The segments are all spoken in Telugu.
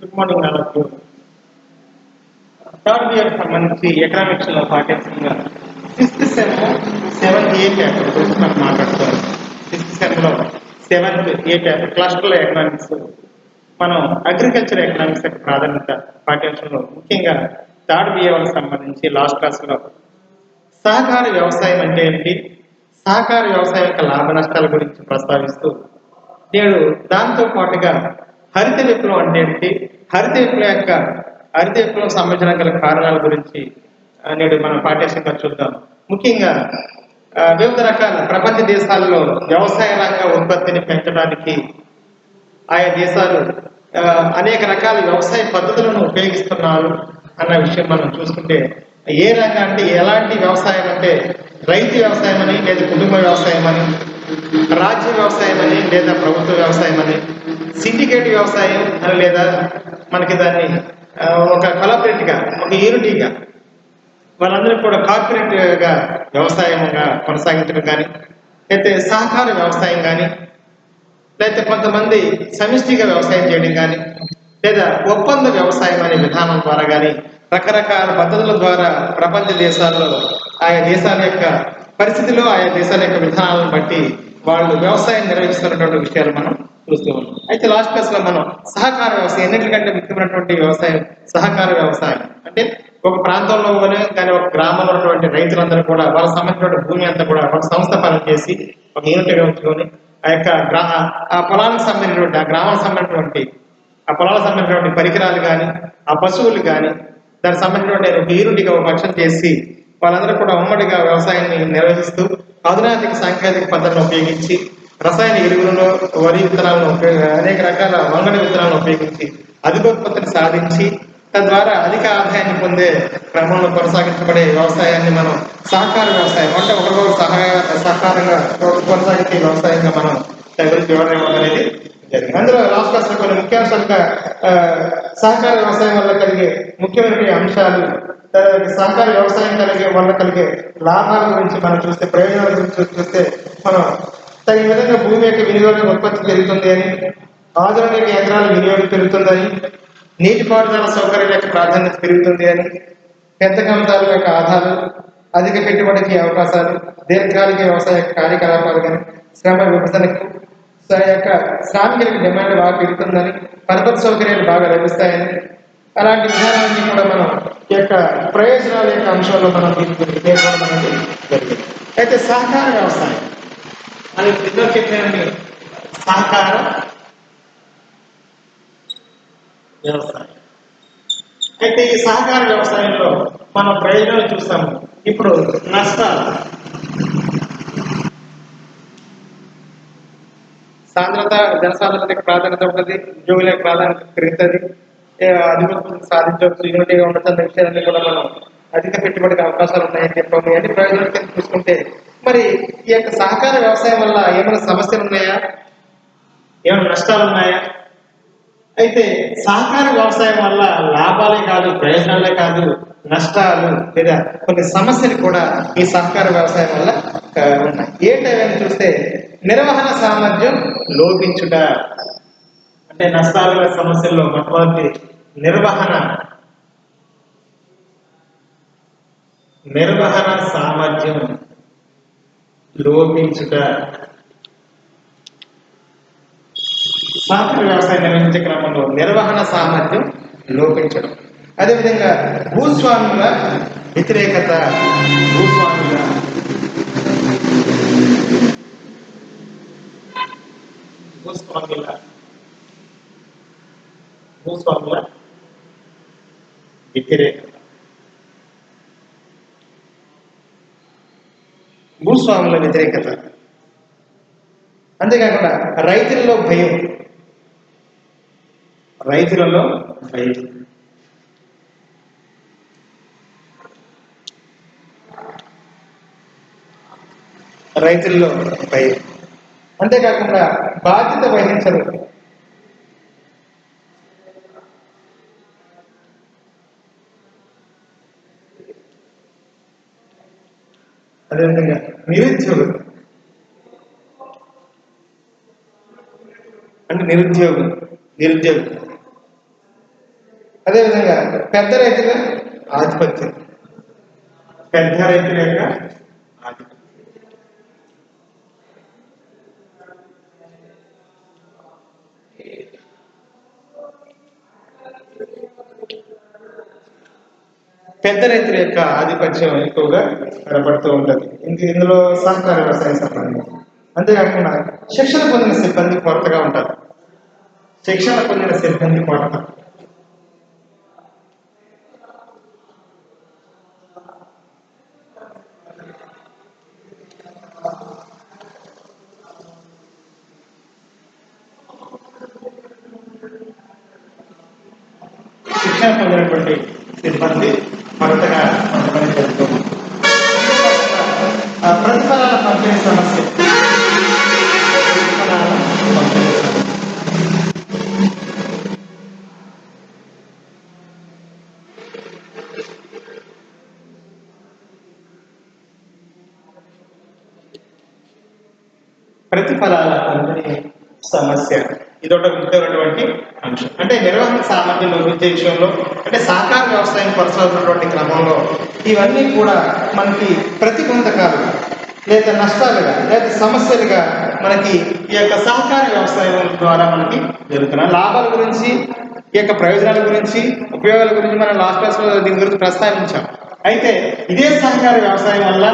గుడ్ మార్నింగ్ నాకు థర్డ్ ఇయర్ సంబంధించి ఎకనామిక్స్ లో పాఠ్యాంశంగా సిక్స్త్ సెమ్ 7A పేపర్ గురించి మనం మాట్లాడుకోవాలి. సిక్స్త్ సెమ్ లో 7A పేపర్ క్లస్టర్ ఎకనామిక్స్ మనం అగ్రికల్చర్ ఎకనామిక్స్ యొక్క ప్రాధాన్యత పాఠ్యాంశంలో ముఖ్యంగా థర్డ్ బిఏకి సంబంధించి లాస్ట్ క్లాస్లో సహకార వ్యవసాయం అంటే ఏంటి, సహకార వ్యవసాయం యొక్క లాభ నష్టాల గురించి ప్రస్తావిస్తూ నేడు దాంతో పాటుగా హరిత విప్లవం అంటే ఏంటి, హరిత విప్లవం సంబంధించిన గల కారణాల గురించి నేడు మనం పాఠ్యాంశంగా చూద్దాం. ముఖ్యంగా వివిధ రకాల ప్రపంచ దేశాల్లో వ్యవసాయ రంగ ఉత్పత్తిని పెంచడానికి ఆయా దేశాలు అనేక రకాల వ్యవసాయ పద్ధతులను ఉపయోగిస్తున్నారు అన్న విషయం మనం చూసుకుంటే, ఏ రంగం అంటే ఎలాంటి వ్యవసాయం అంటే రైతు వ్యవసాయం అని, లేదా కుటుంబ వ్యవసాయం అని, రాజ్య వ్యవసాయం అని, లేదా ప్రభుత్వ వ్యవసాయం అని, సిండికేట్ వ్యవసాయం అని, లేదా మనకి దాన్ని ఒక కొలాబరేటివ్గా ఒక యూనిటీగా వాళ్ళందరూ కూడా కార్పొరేట్గా వ్యవసాయంగా కొనసాగించడం కానీ, అయితే సహకార వ్యవసాయం కానీ, లేకపోతే కొంతమంది సమిష్టిగా వ్యవసాయం చేయడం కానీ, లేదా ఒప్పంద వ్యవసాయం అనే విధానం ద్వారా కానీ రకరకాల పద్ధతుల ద్వారా ప్రపంచ దేశాల్లో ఆయా దేశాల యొక్క పరిస్థితిలో ఆయా దేశాల యొక్క విధానాలను బట్టి వాళ్ళు వ్యవసాయం నిర్వహిస్తున్నటువంటి విషయాలు మనం చూస్తూ ఉన్నాం. అయితే లాస్ట్ క్లాస్లో మనం సహకార వ్యవసాయం ఎన్నింటికంటే ముఖ్యమైనటువంటి వ్యవసాయం సహకార వ్యవసాయం అంటే ఒక ప్రాంతంలో కానీ ఒక గ్రామంలో ఉన్నటువంటి రైతులందరూ కూడా వాళ్ళ సంబంధించిన భూమి అంతా కూడా ఒక సంస్థ పని చేసి ఒక యూనిట్గా ఉంచుకొని ఆ యొక్క ఆ పొలానికి సంబంధించినటువంటి ఆ గ్రామానికి సంబంధించినటువంటి ఆ పొలాలకు సంబంధించినటువంటి పరికరాలు కానీ ఆ పశువులు కానీ దానికి సంబంధించినటువంటి ఒక యూనిట్గా ఒక పక్షం చేసి వాళ్ళందరూ కూడా ఉమ్మడిగా వ్యవసాయాన్ని నిర్వహిస్తూ ఆధునాతిక సాంకేతిక పద్ధతులను ఉపయోగించి రసాయన ఎరువులను, వరి విత్తనాలను అనేక రకాల వంగడ విత్తనాలను ఉపయోగించి అధికోత్పత్తిని సాధించి తద్వారా అధిక ఆదాయాన్ని పొందే క్రమంలో కొనసాగించబడే వ్యవసాయాన్ని మనం సహకార వ్యవసాయం అంటే ఒకరికొకరు సహకారంగా కొనసాగించే వ్యవసాయంగా మనం దాని గురించి వివరణ ఇవ్వడం అనేది జరిగింది. అందులో లాస్ట్ క్లాస్లో కొన్ని ముఖ్యాంశాలుగా సహకార వ్యవసాయం వల్ల కలిగే ముఖ్యమైన అంశాలు, సహకార వ్యవసాయం వల్ల కలిగే లాభాల గురించి మనం చూస్తే, ప్రయోజనాల గురించి చూస్తే మనం తగిన విధంగా భూమి యొక్క వినియోగం ఉత్పత్తి పెరుగుతుంది అని, ఆధునిక యంత్రాల వినియోగం పెరుగుతుందని, నీటిపారుదల సౌకర్యం యొక్క ప్రాధాన్యత పెరుగుతుంది అని, పెద్ద కమతాల యొక్క ఆధారాలు, అధిక పెట్టుబడికి అవకాశాలు, దీర్ఘకాలిక వ్యవసాయ కార్యకలాపాలు కానీ, శ్రమ విభజనకు యొక్క శ్రామికులకు డిమాండ్ బాగా పెరుగుతుందని, పరపతి సౌకర్యాలు బాగా లభిస్తాయని, అలాంటి విధానాన్ని కూడా మనం ఈ యొక్క ప్రయోజనాల యొక్క అంశంలో మనం పేర్కొనడం అనేది జరిగింది. అయితే సహకార వ్యవసాయం అని ఇద్దరు చెప్పిన సహకార వ్యవసాయం. అయితే ఈ సహకార వ్యవసాయంలో మనం ప్రయోజనాలు చూస్తాము. ఇప్పుడు నష్టాలు, జనసాంద్రతకి ప్రాధాన్యత ఉంటుంది, ఉద్యోగులకు ప్రాధాన్యత పెరుగుతుంది, అధిపత్యం సాధించవచ్చు, యూనిటీగా ఉండటం విషయాన్ని కూడా మనం అధిక పెట్టుబడికి అవకాశాలు ఉన్నాయని చెప్పాము. అన్ని ప్రయోజనాల కింద చూసుకుంటే మరి ఈ యొక్క సహకార వ్యవసాయం వల్ల ఏమైనా సమస్యలు ఉన్నాయా, ఏమైనా నష్టాలు ఉన్నాయా? అయితే సహకార వ్యవసాయం వల్ల లాభాలే కాదు, ప్రయోజనాలే కాదు, నష్టాలు లేదా కొన్ని సమస్యలు కూడా ఈ సహకార వ్యవసాయం వల్ల ఉన్నాయి. ఏంటని చూస్తే నిర్వహణ సామర్థ్యం లోపించుట. అంటే నష్టాల సమస్యల్లో మొట్టమొదటి నిర్వహణ సామర్థ్యం లోపించుట. సహకార వ్యవసాయం నిర్వహించే క్రమంలో నిర్వహణ సామర్థ్యం లోపించడం. అదేవిధంగా భూస్వాముల వ్యతిరేకత. భూస్వాముల వ్యతిరేకత. భూస్వాముల వ్యతిరేకత. అంతేకాకుండా రైతులలో భయం. రైతులలో భయం. అంతేకాకుండా బాధ్యత వహించరు. అదేవిధంగా నిరుద్యోగం అంటే నిరుద్యోగం అదేవిధంగా పెద్ద రైతుల ఆధిపత్యం, పెద్ద రైతుల యొక్క ఆధిపత్యం. పెద్ద రైతుల యొక్క ఆధిపత్యం ఎక్కువగా కనబడుతూ ఉంటుంది. ఇందులో సహకార వ్యవసాయ సంబంధం. అంతేకాకుండా శిక్షణ పొందిన సిబ్బంది కొరతగా ఉంటారు. శిక్షణ పొందిన సిబ్బంది కొరత. శిక్షణ పొందినటువంటి సిబ్బంది కొరతగా పంపిణీ జరుగుతుంది. ప్రతిఫలాల పంపిణీ సమస్య. ప్రతిఫలాల పంపిణీ సమస్య ఇదొక ముఖ్యమైనటువంటి అంశం. అంటే నిర్వహణ సామర్థ్యం లోపించే విషయంలో, అంటే సహకార వ్యవసాయం కొనసాగుతున్నటువంటి క్రమంలో ఇవన్నీ కూడా మనకి ప్రతిబంధకాలుగా లేదా నష్టాలుగా లేదా సమస్యలుగా మనకి ఈ యొక్క సహకార వ్యవసాయం ద్వారా మనకి జరుగుతున్నాయి. లాభాల గురించి, ఈ యొక్క ప్రయోజనాల గురించి, ఉపయోగాల గురించి మనం లాస్ట్ క్లాస్లో దీని గురించి ప్రస్తావించాం. అయితే ఇదే సహకార వ్యవసాయం వల్ల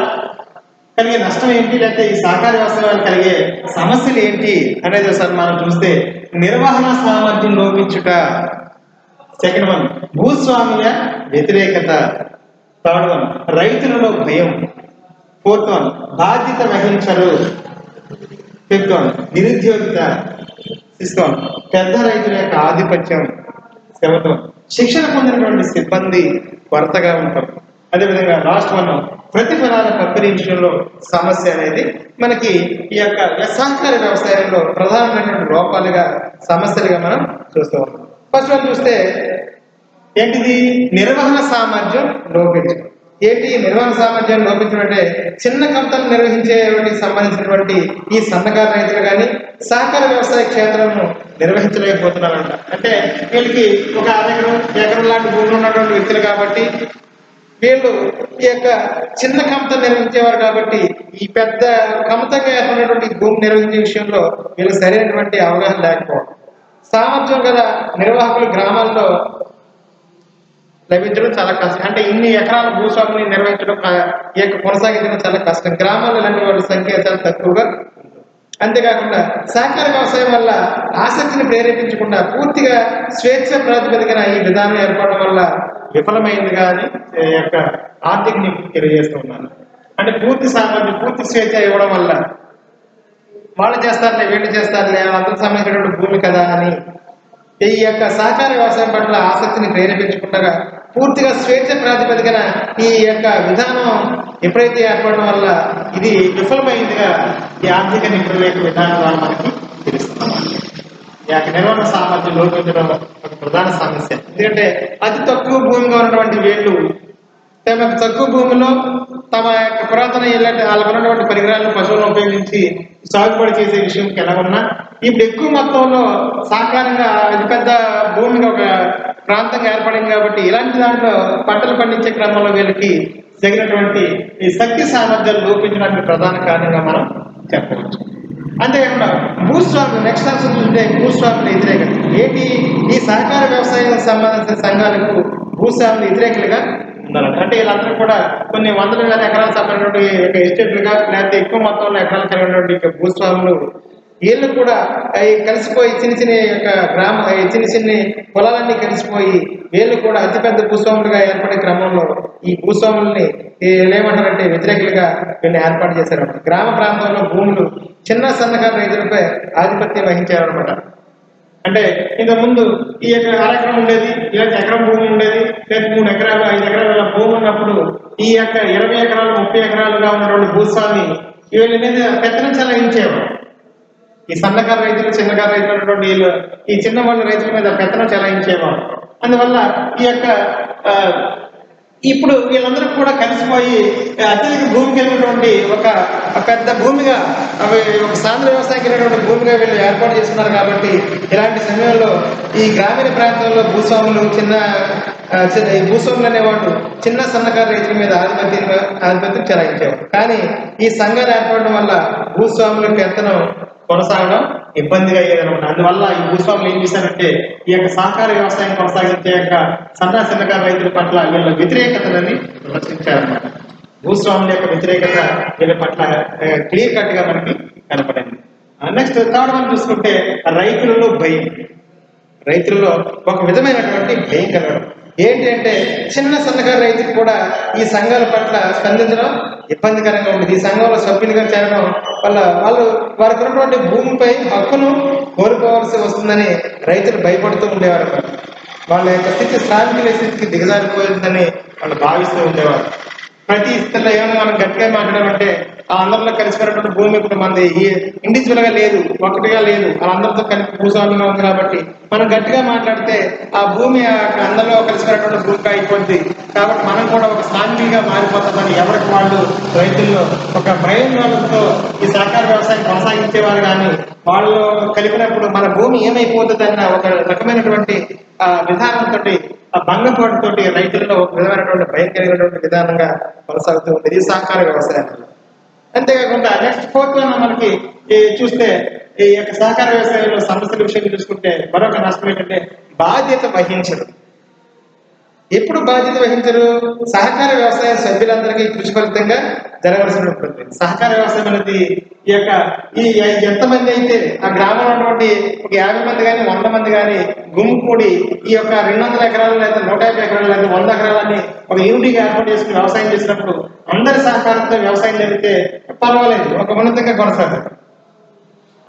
కలిగే నష్టం ఏంటి, లేకపోతే ఈ సహకార వ్యవసాయం కలిగే సమస్యలు ఏంటి అనేది ఒకసారి మనం చూస్తే, నిర్వహణ సామర్థ్యం లోపించుట, సెకండ్ వన్ భూస్వామ్య వ్యతిరేకత, థర్డ్ వన్ రైతులలో భయం, ఫోర్త్ వన్ బాధ్యత వహించరు, ఫిఫ్త్ వన్ నిరుద్యోగిత, సిక్స్త్ వన్ పెద్ద రైతుల యొక్క ఆధిపత్యం, సెవెంత్ వన్ శిక్షణ పొందినటువంటి సిబ్బంది కొరతగా ఉంటారు. అదేవిధంగా లాస్ట్ వన్ ప్రతిఫలాల పంపిణీ విషయంలో సమస్య అనేది మనకి ఈ యొక్క సహకార వ్యవసాయంలో ప్రధానమైనటువంటి లోపాలుగా, సమస్యలుగా మనం చూస్తూ ఉన్నాం. ఫస్ట్ వన్ చూస్తే ఏంటిది, నిర్వహణ సామర్థ్యం లోపించడం. ఏంటి నిర్వహణ సామర్థ్యం లోపించడం అంటే చిన్న కంపెనీలు నిర్వహించేవాటికి సంబంధించినటువంటి ఈ సన్నకారు రైతులు కానీ సహకార వ్యవసాయ క్షేత్రంను నిర్వహించలేకపోతున్నారంట. అంటే వీళ్ళకి ఒక ఎకరం లాంటి భూములు ఉన్నటువంటి వ్యక్తులు కాబట్టి వీళ్ళు ఈ యొక్క చిన్న కమత నిర్వహించేవారు కాబట్టి ఈ పెద్ద కమతంగా ఏర్పడినటువంటి భూమి నిర్వహించే విషయంలో వీళ్ళు సరైనటువంటి అవగాహన లేకపోవడం, సామర్థ్యం గల నిర్వాహకులు గ్రామాల్లో లభించడం చాలా కష్టం. అంటే ఇన్ని ఎకరాల భూస్వామిని నిర్వహించడం, ఈ యొక్క కొనసాగించడం చాలా కష్టం. గ్రామాల్లో ఇలాంటి వాళ్ళ సంఖ్య చాలా తక్కువగా. అంతేకాకుండా సహకార వ్యవసాయం వల్ల ఆసక్తిని ప్రేరేపించకుండా పూర్తిగా స్వేచ్ఛ ప్రాతిపదికన ఈ విధానం ఏర్పడడం వల్ల విఫలమైందిగా అని యొక్క ఆర్థిక నిపుణులు తెలియజేస్తూ ఉన్నాను. అంటే పూర్తి సామర్థ్యం, పూర్తి స్వేచ్ఛ ఇవ్వడం వల్ల వాళ్ళు చేస్తారులే, వీళ్ళు చేస్తారులే, అందరికి సంబంధించినటువంటి భూమి కదా అని ఈ యొక్క సహకార వ్యవసాయం పట్ల ఆసక్తిని ప్రేరేపించకుండా పూర్తిగా స్వేచ్ఛ ప్రాతిపదికన ఈ యొక్క విధానం ఎప్పుడైతే ఏర్పడడం వల్ల ఇది విఫలమైందిగా ఈ ఆర్థిక నిపుణుల యొక్క విధానం ద్వారా మనకి తెలుస్తున్నాం. ఈ యొక్క నిర్వహణ సామర్థ్యం లోపించడం ఒక ప్రధాన సమస్య. ఎందుకంటే అతి తక్కువ భూమిగా ఉన్నటువంటి వీళ్ళు తమకు తక్కువ భూమిలో తమ యొక్క పురాతన ఇలాంటి వాళ్ళకు ఉన్నటువంటి పరికరాలను పశువులను ఉపయోగించి సాగుబడి చేసే విషయంకి ఎలా ఉన్నా ఇప్పుడు ఎక్కువ మొత్తంలో సహకారంగా అతిపెద్ద భూమిగా ఒక ప్రాంతంగా ఏర్పడింది కాబట్టి ఇలాంటి దాంట్లో పంటలు పండించే క్రమంలో వీళ్ళకి తగినటువంటి ఈ శక్తి సామర్థ్యాలు లోపించడానికి ప్రధాన కారణంగా మనం చెప్పవచ్చు. అంతేకాకుండా భూస్వాములు, నెక్స్ట్ అంశం చూస్తే భూస్వాముల వ్యతిరేకత ఏంటి, ఈ సహకార వ్యవసాయానికి సంబంధించిన సంఘాలకు భూస్వాములు వ్యతిరేకులుగా ఉండాలంట. అంటే వీళ్ళందరూ కూడా కొన్ని వందల వేల ఎకరాలు సంబంధించినటువంటి ఎస్టేట్లుగా లేకపోతే ఎక్కువ మొత్తంలో ఎకరాలు కలిగినటువంటి భూస్వాములు వీళ్ళు కూడా కలిసిపోయి చిన్న చిన్న యొక్క చిన్న చిన్న పొలాలన్నీ కలిసిపోయి వీళ్ళు కూడా అతిపెద్ద భూస్వాములుగా ఏర్పడే క్రమంలో ఈ భూస్వాముల్ని ఏమంటారంటే వ్యతిరేకులుగా వీళ్ళని ఏర్పాటు చేశారన్నమాట. గ్రామ ప్రాంతంలో భూములు చిన్న సన్నకారు రైతులపై ఆధిపత్యం వహించారనమాట. అంటే ఇంతకుముందు ఈ యొక్క అరెకరం ఉండేది, ఇలాంటి ఎకరం భూమి ఉండేది, లేదా 3 ఎకరాలు 5 ఎకరాల భూమి ఉన్నప్పుడు ఈ యొక్క 20 ఎకరాలు 30 ఎకరాలుగా ఉన్నటువంటి భూస్వామి వీళ్ళ మీద పెత్తనం చెలాయించేవారు. ఈ సన్నకారు రైతులు, చిన్నకారు రైతులు ఉన్నటువంటి వీళ్ళు ఈ చిన్న వాళ్ళ రైతుల మీద పెత్తనం చెలాయించేవారు. అందువల్ల ఈ యొక్క ఇప్పుడు వీళ్ళందరూ కూడా కలిసిపోయి అత్యధిక భూమికి వెళ్ళినటువంటి ఒక పెద్ద భూమిగా అవి ఒక సాంద్ర వ్యవసాయానికి వెళ్ళినటువంటి భూమిగా వీళ్ళు ఏర్పాటు చేస్తున్నారు. కాబట్టి ఇలాంటి సమయంలో ఈ గ్రామీణ ప్రాంతంలో భూస్వాములు ఈ భూస్వాములు అనేవాళ్ళు చిన్న సన్నకారు రైతుల మీద ఆధిపత్యం చెలాయించేవారు. కానీ ఈ సంఘాలు ఏర్పడడం వల్ల భూస్వాములకు ఎంతనో కొనసాగడం ఇబ్బందిగా అయ్యేదన్నమాట. అందువల్ల ఈ భూస్వాములు ఏం చేశారంటే ఈ యొక్క సహకార వ్యవసాయం కొనసాగించే యొక్క సన్నకారు రైతుల పట్ల వీళ్ళ వ్యతిరేకతలని ప్రదర్శించారన్నమాట. భూస్వాముల యొక్క వ్యతిరేకత వీళ్ళ పట్ల క్లియర్ కట్ గా మనకి కనపడింది. నెక్స్ట్ థర్డ్ వన్ చూసుకుంటే రైతులలో భయం. రైతుల్లో ఒక విధమైనటువంటి భయం కలగడం. ఏంటి అంటే చిన్న సన్నకారు రైతులు కూడా ఈ సంఘాల పట్ల స్పందించడం ఇబ్బందికరంగా ఉంటుంది. ఈ సంఘంలో సభ్యులుగా చేరడం వల్ల వారికి ఉన్నటువంటి భూమిపై హక్కును కోరుకోవాల్సి వస్తుందని రైతులు భయపడుతూ ఉండేవారు. వాళ్ళ యొక్క స్థితి శ్రామికుల స్థితికి దిగజారిపోయిందని వాళ్ళు భావిస్తూ ఉండేవారు. ప్రతి ఇతరులో ఏమైనా మనం గట్టిగా మాట్లాడామంటే ఆ అందరిలో కలిసిపోయినటువంటి భూమి ఇప్పుడు మనది ఇండివిజువల్ గా లేదు, ఒకటిగా లేదు, వాళ్ళందరితో కలిపి భూస్వామ్యంగా ఉంది. కాబట్టి మనం గట్టిగా మాట్లాడితే ఆ భూమి అందరిలో కలిసిపోయినటువంటి భూమిగా అయిపోద్ది. కాబట్టి మనం కూడా ఒక శ్రామికులుగా మారిపోతామని ఎవరికి వాళ్ళు రైతుల్లో ఒక భయాందోళనతో ఈ సహకార వ్యవసాయం కొనసాగించేవారు. కానీ వాళ్ళు కలిపినప్పుడు మన భూమి ఏమైపోతుంది అన్న ఒక రకమైనటువంటి విధానంతో ఆ భంగపాటుతోటి రైతుల్లో ఒక విధమైనటువంటి భయం కలిగినటువంటి విధానంగా కొనసాగుతూ ఉంటుంది ఈ సహకార వ్యవసాయంలో. అంతేకాకుండా నెక్స్ట్ ఫోర్త్ వన్ మనకి చూస్తే ఈ యొక్క సహకార వ్యవసాయంలో సమస్యల విషయం చూసుకుంటే మరొక నష్టం ఏంటంటే బాధ్యత వహించడం. ఎప్పుడు బాధ్యత వహించరు? సహకార వ్యవసాయ సభ్యులందరికీ కృషి ఫలితంగా జరగవలసి ఉంటుంది. సహకార వ్యవసాయం అనేది ఈ ఎంతమంది అయితే ఆ గ్రామంలో ఉన్నటువంటి ఒక 50 మంది కానీ 100 మంది కానీ గుమ్ముకూడి ఈ యొక్క 200 ఎకరాలు లేదా 150 ఎకరాలు లేదా 100 ఎకరాలని ఒక యూనిటీగా ఏర్పాటు చేసుకుని వ్యవసాయం చేసినప్పుడు అందరి సహకారంతో వ్యవసాయం జరిగితే పర్వాలేదు, ఒక ఉన్నతంగా కొనసాగుతుంది.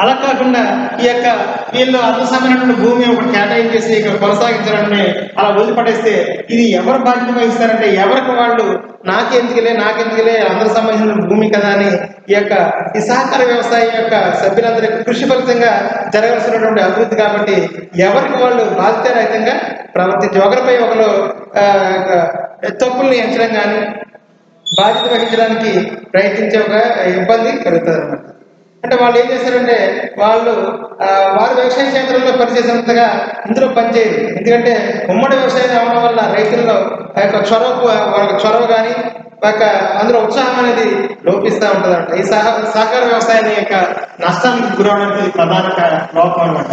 అలా కాకుండా వీళ్ళు అర్థసమైనటువంటి భూమి ఒకటి కేటాయించేసి ఇక్కడ కొనసాగించాలని అలా వదిలిపడేస్తే ఇది ఎవరు బాధ్యత వహిస్తారంటే ఎవరికి వాళ్ళు నాకెందుకులే అందరికి సంబంధించిన భూమి కదా అని ఈ సహకార వ్యవసాయం యొక్క సభ్యులందరికీ కృషి ఫలితంగా జరగాల్సినటువంటి అభివృద్ధి. కాబట్టి ఎవరికి వాళ్ళు బాధ్యతారహితంగా ప్రవర్తించి ఒకరిపై ఒకరు తప్పుల్ని ఎంచడం కానీ బాధ్యత వహించడానికి ప్రయత్నించే ఒక ఇబ్బంది కలుగుతుంది అన్నమాట. అంటే వాళ్ళు ఏం చేశారంటే వారు వ్యవసాయ క్షేత్రంలో పనిచేసినంతగా ఇందులో పనిచేయరు. ఎందుకంటే ఉమ్మడి వ్యవసాయం అవడం వల్ల రైతుల్లో చొరవ కానీ అందులో ఉత్సాహం అనేది లోపిస్తూ ఉంటుందంట. ఈ సహకార వ్యవసాయాన్ని నష్టానికి గురవడానికి ప్రధాన లోపం అనమాట.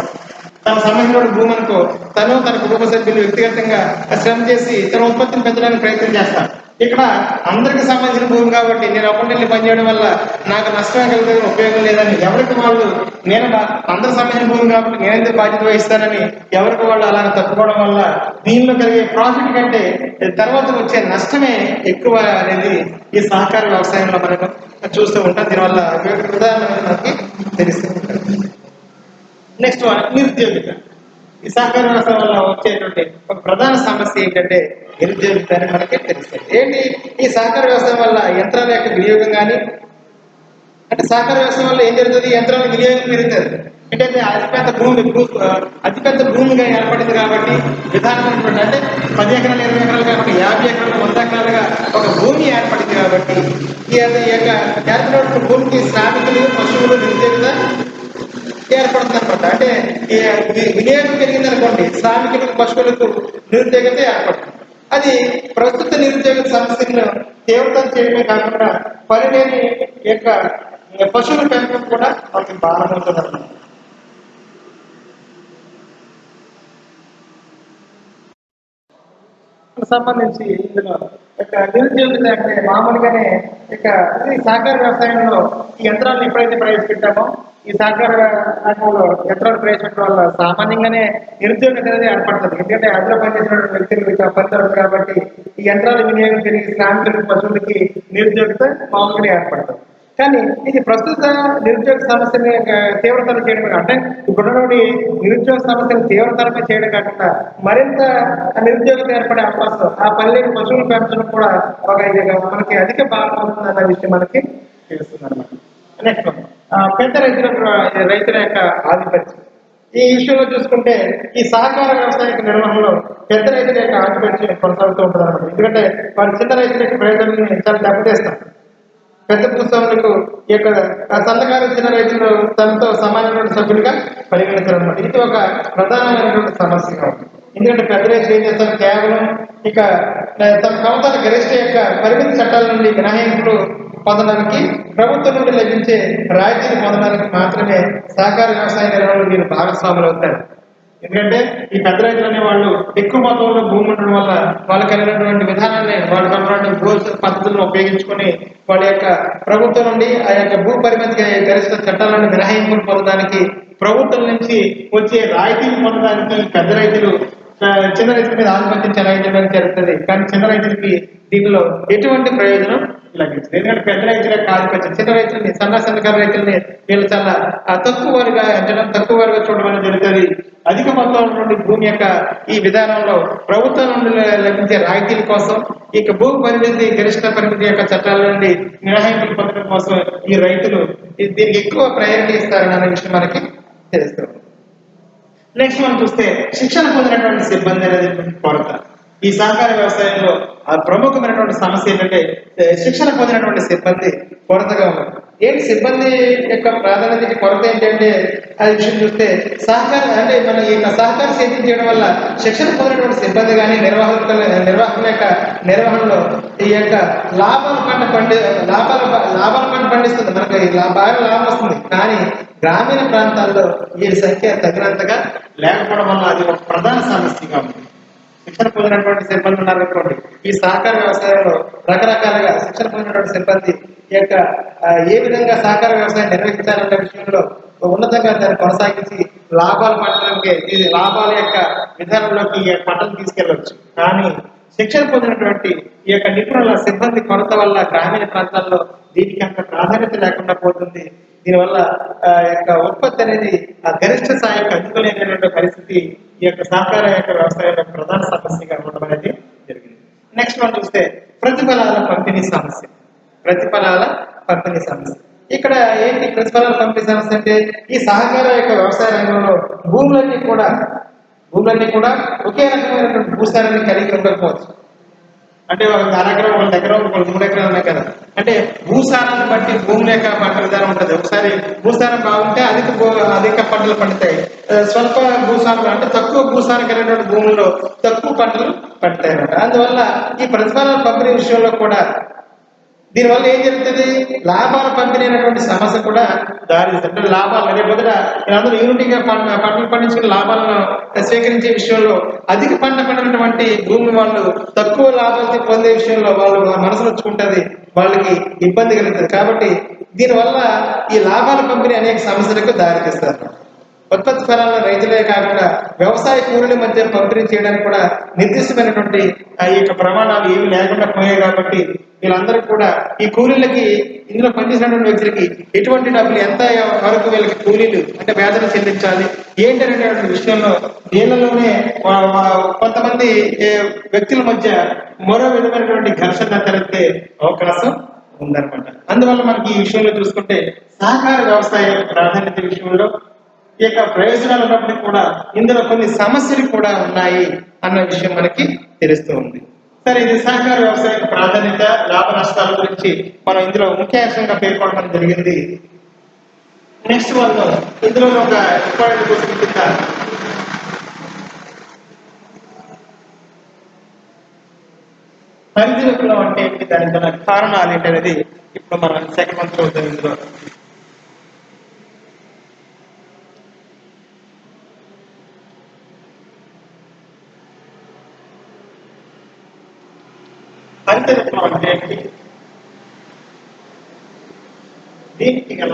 తనకు సంబంధించిన భూమి అనుకో తన కుటుంబ సభ్యులు వ్యక్తిగతంగా శ్రమ చేసి తన ఉత్పత్తిని పెంచడానికి ప్రయత్నం చేస్తాను. ఇక్కడ అందరికి సంబంధించిన భూమి కాబట్టి నేను అకౌంటెంట్ని పనిచేయడం వల్ల నాకు నష్టం కలిగితే ఉపయోగం లేదని ఎవరికి వాళ్ళు అందరికి సంబంధించిన భూమి కాబట్టి నేనెందుకు బాధ్యత వహిస్తానని ఎవరికి వాళ్ళు అలా తప్పుకోవడం వల్ల దీనిలో కలిగే ప్రాఫిట్ కంటే తర్వాత వచ్చే నష్టమే ఎక్కువ అనేది ఈ సహకార వ్యవసాయంలో మనకు చూస్తూ ఉంటాం. దీనివల్ల ఉదాహరణ మనకి తెలుస్తూ ఉంటుంది. నెక్స్ట్ నిరుద్యోగిత. ఈ సహకార వ్యవసాయం వల్ల వచ్చేటువంటి ఒక ప్రధాన సమస్య ఏంటంటే నిరుద్యోగిత అని మనకి తెలుస్తుంది. ఏంటి ఈ సహకార వ్యవసాయం వల్ల యంత్రాల యొక్క వినియోగం కానీ అంటే సహకార వ్యవసాయం వల్ల ఏం జరుగుతుంది? యంత్రాల వినియోగం పెరుగుతుంది. ఏంటంటే అతిపెద్ద భూమిగా ఏర్పడింది కాబట్టి విధానమైనటువంటి అంటే 10 ఎకరాలు 20 ఎకరాలు కాబట్టి 50 ఎకరాలు 100 ఎకరాలుగా ఒక భూమి ఏర్పడింది. కాబట్టి ఈ యొక్క ఏర్పడిన భూమికి శ్రామికులు పశువులు నిరుద్యోగిత ఏర్పడుతుంది అనమాట. అంటే వినియోగం పెరిగింది అనుకోండి, శ్రామికులకు పశువులకు నిరుద్యోగత ఏర్పడుతుంది. అది ప్రస్తుత నిరుద్యోగ సమస్యలను తీవ్రతం చేయడమే కాకుండా పనిలేని పశువుల పెంపకం కూడా మనకి భారం ఉంటుంది అన్నమాట. సంబంధించి ఇందులో నిరుద్యోగిత అంటే మామూలుగానే సహకార వ్యవసాయంలో ఈ యంత్రాలను ఎప్పుడైతే ప్రవేశపెట్టామో ఈ సహకార రంగంలో యంత్రాలు ప్రవేశపెట్టడం వల్ల సామాన్యంగానే నిరుద్యోగిత అనేది ఏర్పడుతుంది. ఎందుకంటే అందులో పనిచేసినటువంటి వ్యక్తులు పనిచేస్తారు కాబట్టి ఈ యంత్రాల వినియోగం పెరిగి శ్రామికులకి పశువులకి నిరుద్యోగిత మామూలుగానే ఏర్పడుతుంది. కానీ ఇది ప్రస్తుత నిరుద్యోగ సమస్యని తీవ్రతరం చేయడం అంటే ఇప్పుడున్నటువంటి నిరుద్యోగ సమస్యను తీవ్రతరమే చేయడం కాకుండా మరింత నిరుద్యోగత ఏర్పడే అవకాశం ఆ పల్లెకి పశువులు పెంచడం కూడా ఒక మనకి అధిక భారం అవుతుంది అన్న విషయం మనకి తెలుస్తుంది అనమాట. నెక్స్ట్ పెద్ద రైతుల యొక్క ఆధిపత్యం. ఈ విషయంలో చూసుకుంటే ఈ సహకార వ్యవసాయ నిర్వహణలో పెద్ద రైతుల యొక్క ఆధిపత్యం కొనసాగుతూ ఉంటుంది అనమాట. ఎందుకంటే వారి చిన్న రైతుల యొక్క ప్రయోజనాన్ని చాలా దెబ్బతీస్తారు. పెద్ద భూస్వాములకు ఈ యొక్క సన్నకారు చిన్న రైతులు తనతో సమానమైన సభ్యులుగా పరిగణించారు అనమాట. ఇది ఒక ప్రధానమైనటువంటి సమస్యగా ఉంది. ఎందుకంటే పెద్ద రైతులు ఏం చేస్తారు, కేవలం ఇక తమ కమతాల గరిష్ట యొక్క పరిమితి చట్టాల నుండి మినహాయింపులు పొందడానికి, ప్రభుత్వం నుండి లభించే రాయితీలు పొందడానికి మాత్రమే సహకార వ్యవసాయ నిర్వహణలో వీరు భాగస్వాములు అవుతారు. ఎందుకంటే ఈ పెద్ద రైతులు అనే వాళ్ళు ఎక్కువ మొత్తంలో భూమి ఉండడం వల్ల వాళ్ళకి కలిగినటువంటి విధానాన్ని, వాళ్ళకి ఉన్నటువంటి భూ పద్ధతులను ఉపయోగించుకొని వాళ్ళ యొక్క ప్రభుత్వం నుండి ఆ యొక్క భూ పరిమితి గరిష్ట చట్టాల నుండి మినహాయింపులు పొందడానికి, ప్రభుత్వం నుంచి వచ్చే రాయితీలు పొందడానికి పెద్ద రైతులు చిన్న రైతుల మీద ఆధిపత్యం చెలాయించడం జరుగుతుంది. కానీ చిన్న రైతులకి దీనిలో ఎటువంటి ప్రయోజనం లభించదు. ఎందుకంటే పెద్ద రైతుల యొక్క ఆధిపత్యం చిన్న రైతులని, సన్నకారు రైతుల్ని వీళ్ళు చాలా తక్కువ వారుగా ఎంచడం, తక్కువ వారుగా చూడడం అనేది జరుగుతుంది. అధిక మొత్తం నుండి భూమి యొక్క ఈ విధానంలో ప్రభుత్వం నుండి లభించే రాయితీల కోసం, ఇక భూ పరిమితి గరిష్ట పరిమితి యొక్క చట్టాల నుండి మినహాయింపులు పొందడం కోసం ఈ రైతులు దీనికి ఎక్కువ ప్రయారిటీ ఇస్తారనే విషయం మనకి తెలుస్తుంది. నెక్స్ట్ మనం చూస్తే శిక్షణ పొందినటువంటి సిబ్బంది అనేది కొరత. ఈ సహకార వ్యవసాయంలో ప్రముఖమైనటువంటి సమస్య ఏంటంటే శిక్షణ పొందినటువంటి సిబ్బంది కొరతగా ఉంది. ఏంటి సిబ్బంది యొక్క ప్రాధాన్యతకి కొరత ఏంటంటే అది విషయం చూస్తే సహకార అంటే మన ఈ సహకార సేద్యం చేయడం వల్ల శిక్షణ పొందినటువంటి సిబ్బంది కానీ నిర్వాహకుల యొక్క నిర్వహణలో ఈ యొక్క లాభాల పంట పండిస్తుంది. మనకి బాగా లాభం వస్తుంది. కానీ గ్రామీణ ప్రాంతాల్లో వీరి సంఖ్య తగినంతగా లేకపోవడం వల్ల అది ఒక ప్రధాన సమస్యగా ఉంది. శిక్షణ పొందినటువంటి సిబ్బంది ఉన్నారనుకోండి, ఈ సహకార వ్యవసాయంలో రకరకాలుగా శిక్షణ పొందినటువంటి సిబ్బంది యొక్క ఏ విధంగా సహకార వ్యవసాయం నిర్వహించాలనే విషయంలో ఉన్నతంగా దాన్ని కొనసాగించి లాభాలు పట్టడానికి, ఈ లాభాల యొక్క విధానంలోకి ఈ పంటలు తీసుకెళ్లవచ్చు. కానీ శిక్షణ పొందినటువంటి ఈ యొక్క నిపుణుల సిబ్బంది కొరత వల్ల గ్రామీణ ప్రాంతాల్లో దీనికి అంత ప్రాధాన్యత లేకుండా పోతుంది. దీనివల్ల యొక్క ఉత్పత్తి అనేది ఆ గరిష్ట స్థాయికి అందుకోలేనటువంటి పరిస్థితి ఈ యొక్క సహకార యొక్క వ్యవసాయ ప్రధాన సమస్యగా ఉండడం అనేది జరిగింది. నెక్స్ట్ మనం చూస్తే ప్రతిఫలాల పంపిణీ సమస్య. ప్రతిఫలాల పంపిణీ సమస్య ఇక్కడ ఏంటి? ప్రతిఫలాల పంపిణీ సమస్య అంటే ఈ సహకార యొక్క వ్యవసాయ రంగంలో భూములన్నీ కూడా ఒకే రకమైనటువంటి భూసారాన్ని కలిగి ఉండకపోవచ్చు. అంటే ఒక అరెకరం, ఒక దగ్గర, ఒక 3 ఎకరాలు ఉన్నాయి కదా. అంటే భూసారాన్ని బట్టి భూముల యొక్క పంట విధానం ఉంటుంది. ఒకసారి భూసారం బాగుంటే అధిక పంటలు పండుతాయి. స్వల్ప భూసారం అంటే తక్కువ భూసారం కలిగినటువంటి భూముల్లో తక్కువ పంటలు పండుతాయి అన్నమాట. అందువల్ల ఈ ప్రతిఫలాల పంపిణీ విషయంలో కూడా దీనివల్ల ఏం జరుగుతుంది? లాభాల పంపిణీ అనేటువంటి సమస్య కూడా దారితీస్తుంది. లాభాలు అనే బదులు అందరూ యూనిటీగా పంటలు పండించుకుని లాభాలను స్వీకరించే విషయంలో అధిక పంట పండినటువంటి భూమి వాళ్ళు తక్కువ లాభాలు పొందే విషయంలో వాళ్ళు మనసు నొచ్చుకుంటుంది, వాళ్ళకి ఇబ్బంది కలుగుతుంది. కాబట్టి దీనివల్ల ఈ లాభాల పంపిణీ అనేక సమస్యలకు దారితీస్తారు. ఉత్పత్తి ఫలాలను రైతులే కాకుండా వ్యవసాయ కూలీల మధ్య పంపిణీ చేయడానికి కూడా నిర్దిష్టమైనటువంటి ఈ యొక్క ప్రమాణాలు ఏమి లేకుండా పోయాయి. కాబట్టి వీళ్ళందరూ కూడా ఈ కూలీలకి, ఇందులో పనిచేసినటువంటి వ్యక్తులకి ఎటువంటి డబ్బులు, ఎంత వరకు వీళ్ళకి కూలీలు అంటే వేతనం చెల్లించాలి ఏంటి అనేటువంటి విషయంలో వీళ్ళలోనే కొంతమంది వ్యక్తుల మధ్య మరో విధమైనటువంటి ఘర్షణ తలెత్తే అవకాశం ఉందన్నమాట. అందువల్ల మనకి ఈ విషయంలో చూసుకుంటే సహకార వ్యవసాయ ప్రాధాన్యత విషయంలో ఈ యొక్క ప్రయోజనాలు ఉన్నప్పటికీ కూడా ఇందులో కొన్ని సమస్యలు కూడా ఉన్నాయి అన్న విషయం మనకి తెలుస్తూ ఉంది. సరే, ఇది సహకార వ్యవసాయ ప్రాధాన్యత, లాభ నష్టాల గురించి మనం ఇందులో ముఖ్యాంశంగా పేర్కొనడం జరిగింది. నెక్స్ట్ వాళ్ళు ఇందులో ఒక ఇంపార్టెంట్ క్వశ్చన్ కింద హరిత విప్లవం అంటే ఏంటి, దానికి గల కారణాలు ఏంటి అనేది ఇప్పుడు మనం సెకండ్ వన్ చూద్దాం. ఇందులో హరిత విప్లవం అంటే ఏంటి, దీనికి గల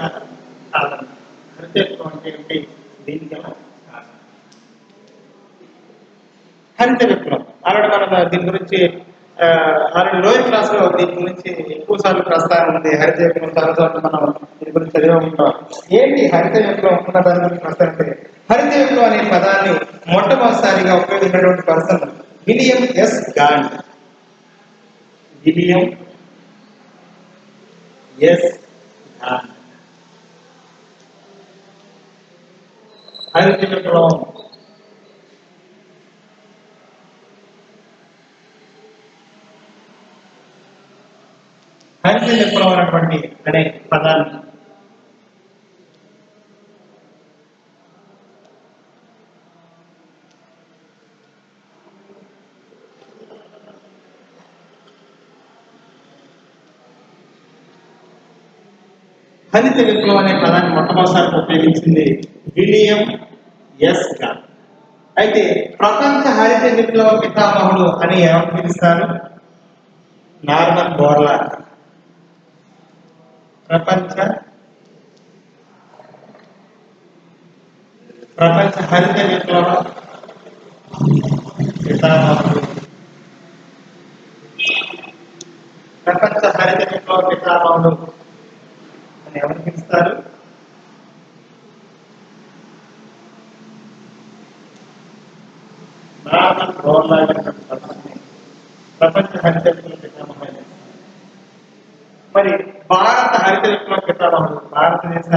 కారణం. హరిత విప్లవం అంటే ఏంటి, దీనికి గల కారణం. హరిత విప్లవం ఆల్రెడీ మనం దీని గురించి ఆల్రెడీ లోయర్ క్లాస్ లో దీని గురించి ఎక్కువ సార్లు ప్రస్తావన ఉంది. హరిత విప్లవం తర్వాత మనం దీని గురించి చదివే ఉంటాం. ఏంటి హరిత విప్లవం ఉన్న దాని గురించి ప్రస్తావన. హరిత విప్లవం అనే పదాన్ని మొట్టమొదటిసారిగా ఉపయోగించినటువంటి person William S Gaud. William S Gaud. హరిత విప్లవం. హరిత విప్లవం అనేటువంటి అనే పదాన్ని హరిత విప్లవం అనే పదాన్ని మొట్టమొదటిసారి ఉపయోగించింది విలియం ఎస్ గార్. అయితే ప్రపంచ హరిత విప్లవ పితామహుడు అని ఎవరు పిలుస్తారు? Norman Borlaug. ప్రపంచ హరిత విప్లవ పితామహుడు, ప్రపంచ హరిత విప్లవ పితామహుడు అని ఎవరు పిలుస్తారు? నార్మన్ బోర్లాగ్ ప్రపంచ హరిత విప్లవ పితామహుడు. మరి భారత హరిత విప్లవ పితామహుడు, భారతదేశ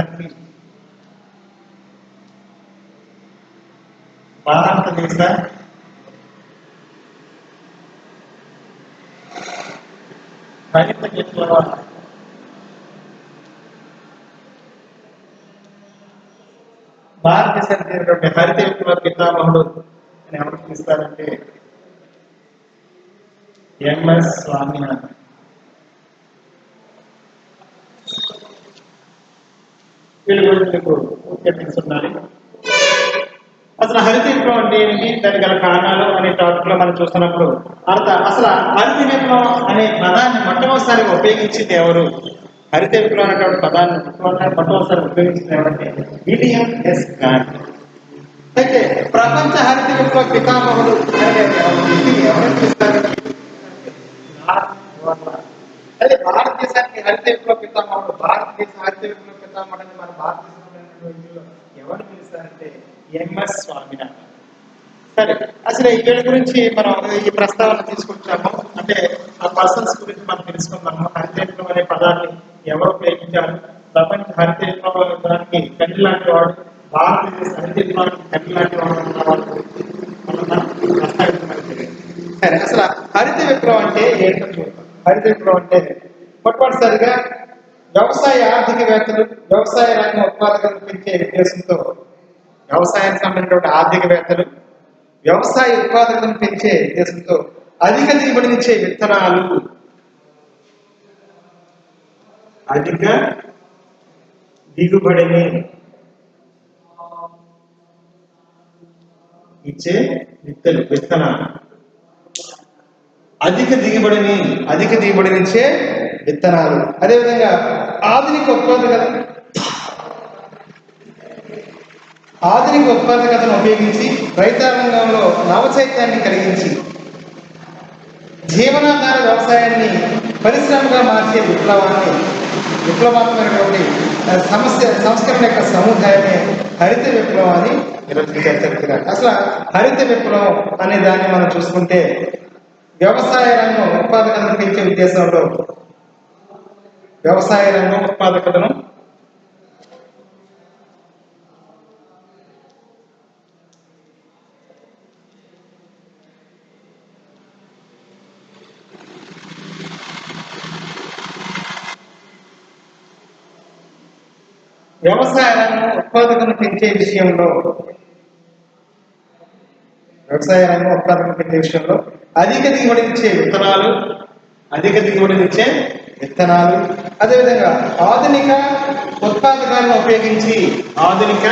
హరిత విప్లవ భారతదేశానికి హరిత విప్లవ పితామహుడు అని ఎవరు పిలుస్తారంటే ఎంఎస్ స్వామినాథన్. వీళ్ళ గురించి మీకు తెలుసున్నాను. అసలు హరిత విప్లవం అంటే ఏమిటి, దానికి గల కారణాలు అనే టాపిక్ లో మనం చూస్తున్నప్పుడు అసలు హరిత విప్లవం అనే పదాన్ని మొట్టమొదటిసారిగా ఉపయోగించింది ఎవరు? హరిత విప్లవం అనేటువంటి పదాన్ని మొట్టమొదటిసారి ఉపయోగించింది ఎవరంటే విలియం ఎస్ గార్. అయితే ప్రపంచ హరిత విప్లవ పితామహుడు ఎవరు పిలుస్తారు? అదే భారతదేశానికి హరిత విప్లవ పితామహుడు, భారతదేశ హరిత విప్లవ పితామహుడు అని మన భారతదేశంలో ఎవరు పిలుస్తారంటే ఎంఎస్ స్వామినాథన్. సరే, అసలు వీళ్ళ గురించి మనం ఈ ప్రస్తావన తీసుకుంటాము. అంటే ఆ పర్సన్స్ గురించి మనం తెలుసుకుందాము. హరిత విప్లవం అనే పదాన్ని ఎవరు ఉపయోగించారు? ప్రపంచ హరిత విప్లవానికి తండ్రి లాంటి వాడు, భారతదేశ హరిత విప్లవానికి తండ్రి లాంటి వాడు ఉన్న వాళ్ళ గురించి మనం ప్రస్తావించగలిగింది. సరే, అసలు హరిత విప్లవం అంటే ఏంటో చూద్దాం. హరిత విప్లవం అంటే మొట్టమొదటిసారిగా వ్యవసాయ ఆర్థికవేత్తలు వ్యవసాయ రంగ ఉత్పాదకతను పెంచే ఉద్దేశంతో, వ్యవసాయానికి సంబంధించిన ఆర్థికవేత్తలు వ్యవసాయ ఉత్పాదకతను పెంచే ఉద్దేశంతో అధిక దిగుబడినిచ్చే విత్తనాలు, అధిక దిగుబడిని ఇచ్చే విత్తనాలు, అధిక దిగుబడినిచ్చే విత్తనాలు. అదేవిధంగా ఆధునిక ఉత్పాదకతను ఉపయోగించి రైతాంగంలో నవచైత్యాన్ని కలిగించి జీవనాధార వ్యవసాయాన్ని పరిశ్రమగా మార్చే విప్లవాత్మకమైనటువంటి సంస్కరణ యొక్క సముదాయమే హరిత విప్లవం అని నిర్వచించారు. అసలు హరిత విప్లవం అనే దాన్ని మనం చూసుకుంటే వ్యవసాయ రంగం ఉత్పాదకతను పెంచే ఉద్దేశంలో వ్యవసాయ రంగం ఉత్పాదకతను పెంచే విషయంలో అధిక దిగుబడినిచ్చే విత్తనాలు, అదేవిధంగా ఆధునిక ఉత్పాదకాలను ఉపయోగించి ఆధునిక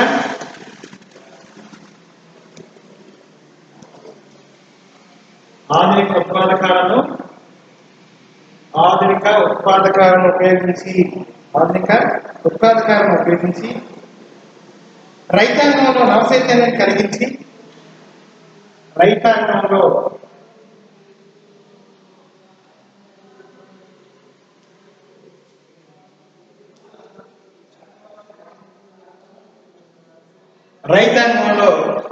ఉత్పాదకాలను ఉపయోగించి రైతాంగంలో నవచైతన్యాన్ని కలిగించి రైతాంగంలో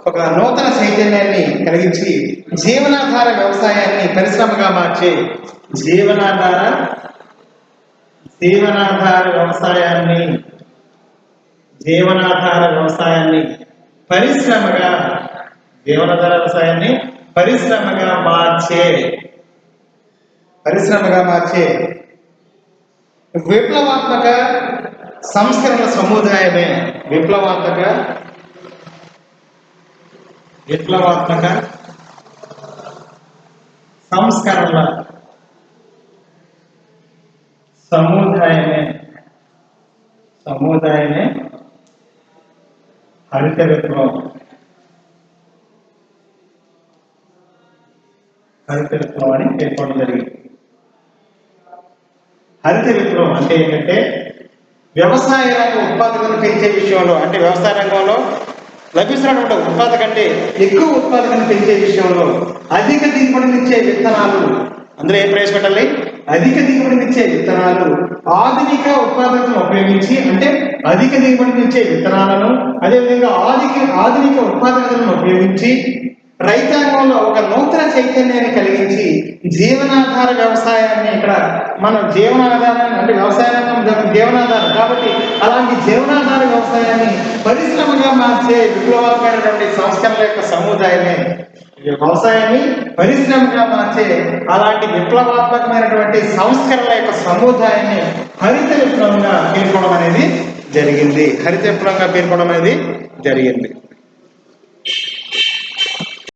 ఒక నూతన చైతన్యాన్ని కలిగించి జీవనాధార వ్యవసాయాన్ని పరిశ్రమగా మార్చే జీవనాధార వ్యవసాయాన్ని పరిశ్రమగా, జీవనాధార వ్యవసాయాన్ని పరిశ్రమగా మార్చే విప్లవాత్మక సంస్కరణల సముదాయమే విప్లవాత్మక సంస్కరణల సముదాయమే హరిత విప్లవం అని పేర్కొనడం జరిగింది. హరిత విప్లవం అంటే ఏంటంటే వ్యవసాయ రంగ ఉత్పాదకతను పెంచే విషయంలో, అంటే వ్యవసాయ రంగంలో లభిస్తున్నటువంటి ఉత్పాదక కంటే ఎక్కువ ఉత్పాదకను పెంచే విషయంలో అధిక దిగుబడినిచ్చే విత్తనాలు, అందులో ఏం ప్రవేశపెట్టాలి? అధిక దిగుబడినిచ్చే విత్తనాలు, ఆధునిక ఉత్పాదకతను ఉపయోగించి, అంటే అధిక దిగుబడినిచ్చే విత్తనాలను, అదేవిధంగా ఆధునిక ఉత్పాదకతలను ఉపయోగించి రైతాంగంలో ఒక నూతన చైతన్యాన్ని కలిగించి జీవనాధార వ్యవసాయాన్ని, ఇక్కడ మనం జీవనాధారాన్ని అంటే వ్యవసాయ రంగం జీవనాధారం కాబట్టి అలాంటి జీవనాధార వ్యవసాయాన్ని పరిశ్రమగా మార్చే విప్లవాత్మకమైనటువంటి సంస్కరణల యొక్క సముదాయమే వ్యవసాయాన్ని పరిశ్రమగా మార్చే అలాంటి విప్లవాత్మకమైనటువంటి సంస్కరణల యొక్క సముదాయాన్ని హరిత విప్లవంగా పేర్కొనడం అనేది జరిగింది.